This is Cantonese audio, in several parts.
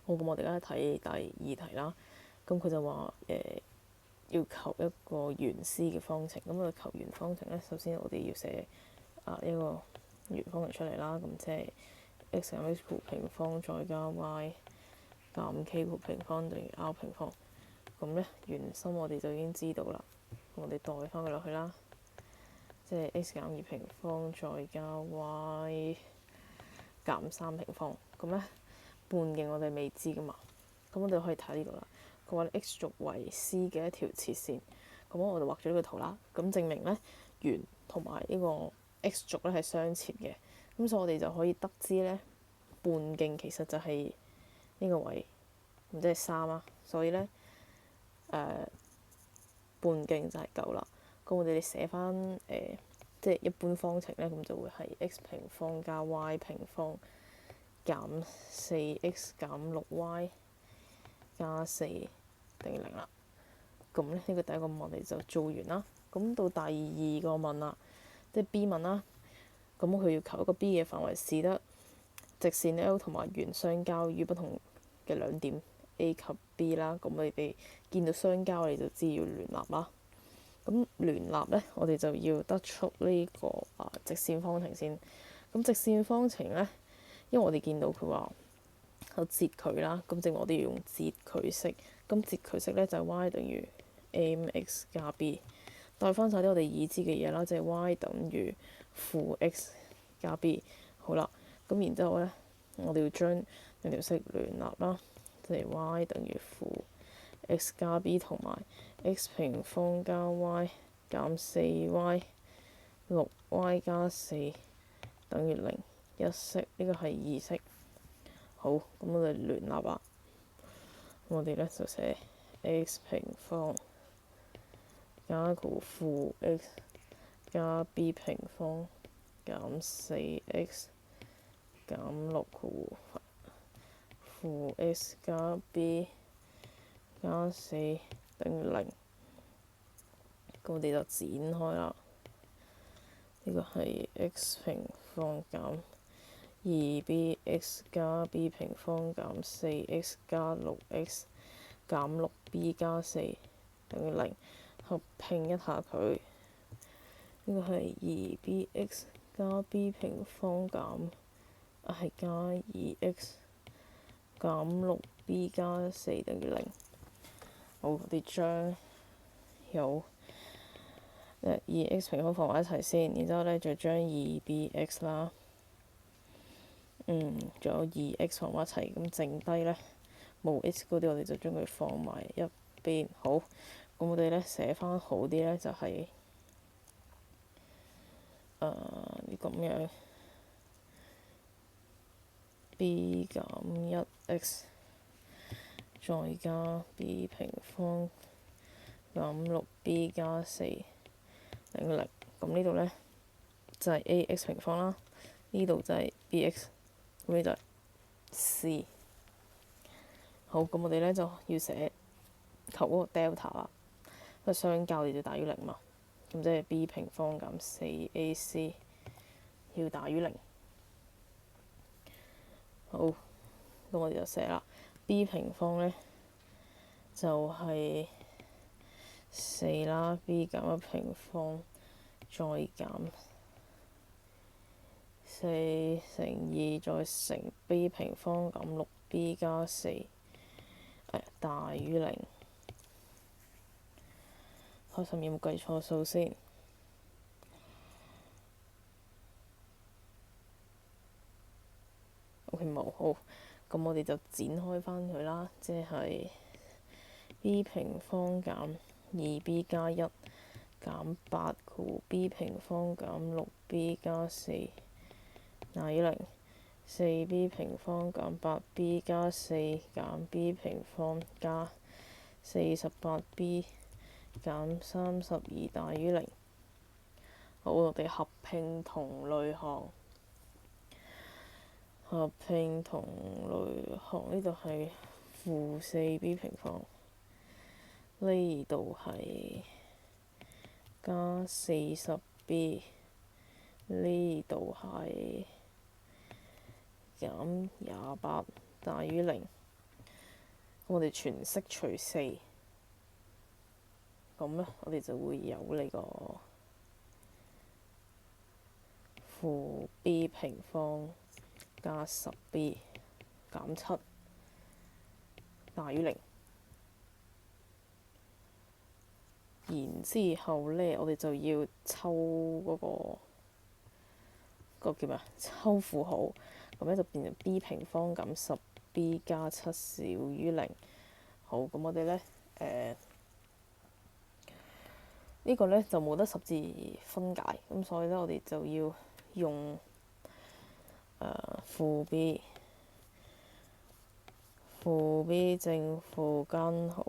好，咁我哋而家睇第二題啦。咁佢就話要求一個圓 C 嘅方程。咁求圓方程咧，首先我哋要寫一個圓方程出嚟啦。咁即係 x 減 x 括平方再加 y 減 k 括平方等於 r 平方。咁咧圓心我哋就已經知道啦。我哋代翻佢落去啦，即係 x 減2平方再加 y 減3平方。咁咧半徑我哋未知噶嘛，咁我哋可以睇呢度啦。佢話 x 軸為 c 嘅一條切線，咁我哋畫咗呢個圖啦。咁證明咧圓同埋呢個 x 軸咧係相切嘅，咁所以我哋就可以得知咧半徑其實就係呢個位，咁即係3啦。所以咧半徑就係9啦。咁我哋寫翻即係一般方程咧，咁就會係 x 平方加 y 平方減 4x 減 6y 加4等於0啦。咁咧呢個第一個問題就做完啦。咁到第二個問啦，即係 B 問啦。咁佢要求一個 B 嘅範圍使得直線 L 同埋圓相交於不同嘅兩點 A 及 B 啦。咁你哋見到相交，你就知要聯立啦。咁聯立咧，我哋就要得出呢個直線方程先。咁直線方程咧，因為我哋見到佢話有截距啦，咁證明我哋要用截距式。咁截距式咧就係 y 等於 mx 加 b， 代翻晒啲我哋已知嘅嘢啦，即係 y 等於負 x 加 b。好啦，咁然之後咧，我哋要將兩條式聯立啦，即係 y 等於負 x 加 b 同埋 x 平方加 y 減 4y 6y 加4等於0一式，呢個係二式。好，咁我哋聯立啦。我哋咧就寫 x 平方加個負 x 加 b 平方減 4x 減6個負 x 加 b 加4等於0。咁我哋就展開啦。呢個係 x 平方減2bx 加 b 平方減 4x 加 6x 減 6b 加4等於0，合拼一下佢。呢個係 2bx 加 b 平方減係加 2x 減 6b 加4等於0。好，我哋將有2x 平方放埋一齊先，然之後咧再將 2bx 啦，仲有 2x 放埋一齊，咁剩低咧冇 x 嗰啲，我哋就將佢放埋一邊。好，咁我哋咧寫翻好啲咧，就係咁樣 b 減 1x 再加 b 平方減 6b 加4等於0。咁呢度咧就係 ax 平方啦，呢度就係 bx， 咁呢就係 c。好，咁我哋咧就要寫求嗰個 delta 啦，因為相交你就大於0嘛。咁即係 b 平方減 4ac 要大於0。好，咁我哋就寫啦。b 平方咧就係4啦，b 減1平方再減4乘2再乘 b 平方減 6b 加4大於0。睇下有冇計錯數先。OK， 冇。好，咁我哋就展開翻佢啦，即係 b 平方減 2b 加1減8個 b 平方減 6b 加4大於0。4b 平方減 8b 加4減 b 平方加 48b 減32大於0。好，我哋合拼同類項。合拼同類項，呢度係負 4b 平方，呢度係加 40b， 呢度係減28大於0。我哋全式除4，咁咧我哋就會有呢個負 b 平方加10b 減7大於0。然之後咧，我哋就要抽嗰個叫咩啊？抽負號，咁咧就變成 b 平方減10b 加7小於0。好，咁我哋咧呢個咧就冇得十字分解，咁所以咧我哋就要用負 b 正負根號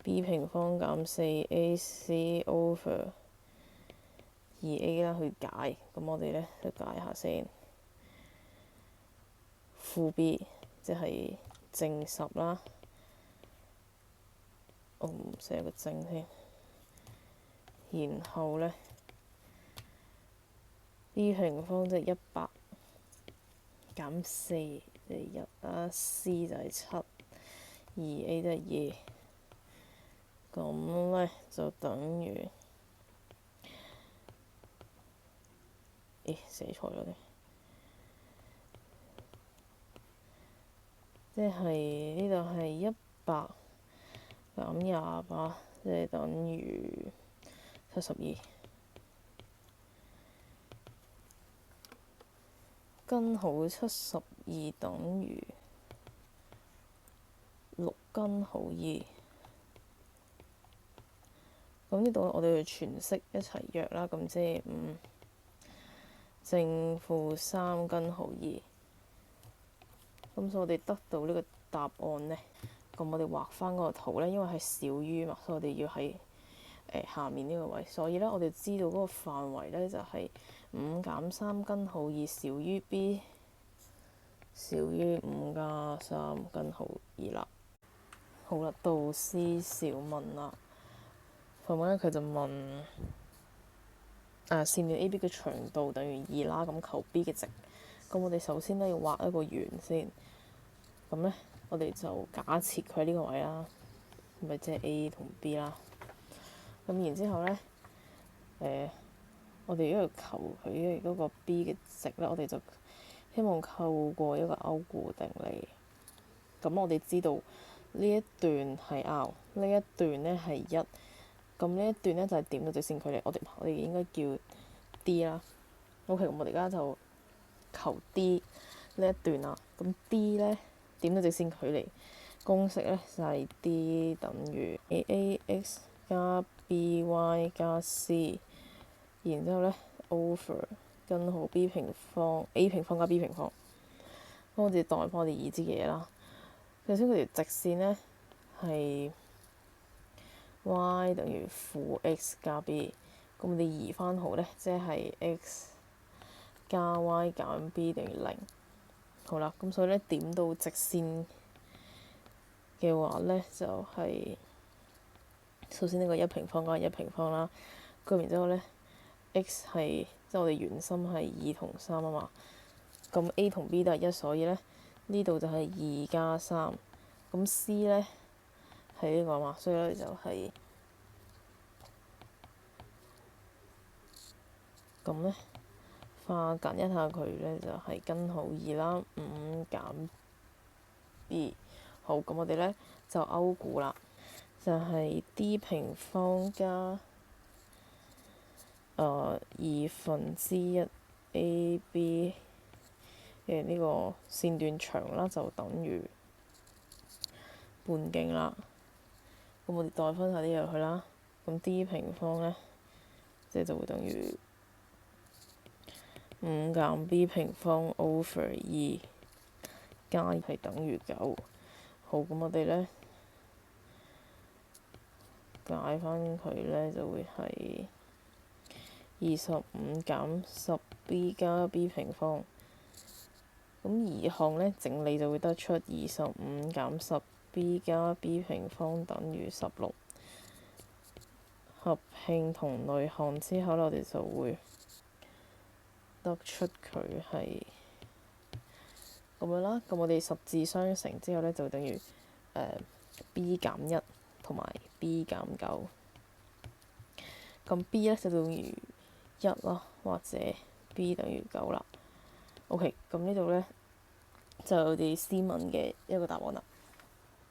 b 平方減4ac over 2a 啦去解，咁我哋咧就解下先。負 b 即係正10啦，我唔寫個正先。然後咧 b 平方即係100減4即係1啦，c 就係7，2a 即係2，咁咧就等於寫錯咗啲，即係呢度係100減28，即係等於72。根號72等於6根號2。咁呢度我哋要全式一齊約啦，咁即係5正負3根號2。咁所以我哋得到呢個答案呢，咁我哋畫翻嗰個圖呢，因為係小於嘛，所以我哋要喺下面呢個位，所以呢，我哋知道嗰個範圍呢，就係5減3根號2小於 b 小於5加3根號2啦。好啦，導師小問啦，咁咧佢就問線段 AB 嘅長度等於2啦，咁求 B 嘅值。咁我哋首先咧要畫一個圓先，咁咧我哋就假設佢喺呢個位啦，咪即係 A 同 B 啦。咁然之後咧，我哋如果要求佢嗰個 B 嘅值咧，我哋就希望透過一個勾股定理。咁我哋知道呢一段係 R， 呢一段咧係1，咁呢一段咧就係點到直線距離，我哋應該叫 D 啦。OK，咁我哋而家就求 D 呢一段啦。咁 D 咧點到直線距離公式咧就係 D 等於 AX 加 BY 加 C， 然之後咧 over 根號 B 平方 A 平方加 B 平方。咁我哋代翻我哋已知嘅嘢啦。首先佢條直線咧係 y 等於負 x 加 b， 咁我哋移翻號咧，即係 x 加 y 減 b 等於0。好啦，咁所以咧點到直線嘅話咧，就係首先呢個1平方加1平方啦，咁然之後咧 x 係即係我哋原心係2同3啊嘛，咁 a 同 b 都係1，所以咧呢度就係2加3，咁 c 咧係呢個嘛，所以咧就係咁咧化簡一下佢咧就係根號2啦，5減 b。好，咁我哋咧就勾股啦，就係 d 平方加1/2 ab 嘅呢個線段長啦，就等於半徑啦。咁我哋代分下啲嘢去啦。咁 d 平方咧，即係就會等於5減 b 平方 over 2加係等於9。好，咁我哋咧解翻佢咧就會係25減10b 加 b 平方。咁移項咧整理就會得出25減10b 加 b 平方等於16。合併同類項之後咧，我哋就會得出佢係咁咁樣啦。咁我哋十字相乘之後咧，就等於b 減1同埋 b 減9。咁 b 咧就等於1咯，或者 b 等於9啦。OK，咁呢度咧就係我哋斯文嘅一個答案啦。